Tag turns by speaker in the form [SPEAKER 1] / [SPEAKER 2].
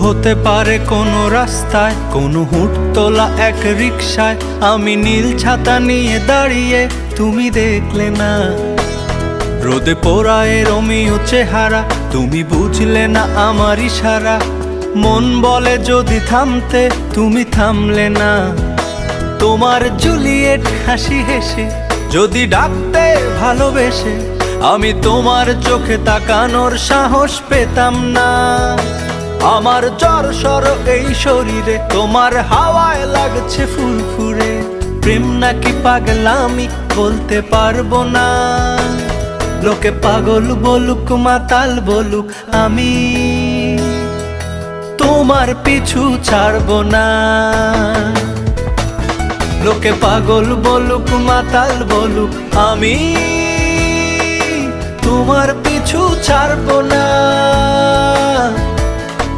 [SPEAKER 1] হতে পারে কোনো রাস্তায়, কোনো হুটতোলা এক রিকশায় আমি নীল ছাতা নিয়ে দাঁড়িয়ে, তুমি দেখলে না। রোদে পোড়ায় রোমিও চেহারা, তুমি বুঝলে না আমার ইশারা। মন বলে যদি থামতে, তুমি থামলে না। তোমার জুলিয়েট হাসি হেসে যদি ডাকতে ভালোবেসে, আমি তোমার চোখে তাকানোর সাহস পেতাম না। আমার জ্বর এই শরীরে, তোমার হাওয়ায় লাগছে ফুরফুরে। প্রেম নাকি পাগলামি বলতে পারবো না। লোকে পাগল বলুক মাতাল বলুক, আমি তোমার পিছু ছাড়বো না। লোকে পাগল বলুক মাতাল বলুক, আমি তোমার পিছু ছাড়বো না।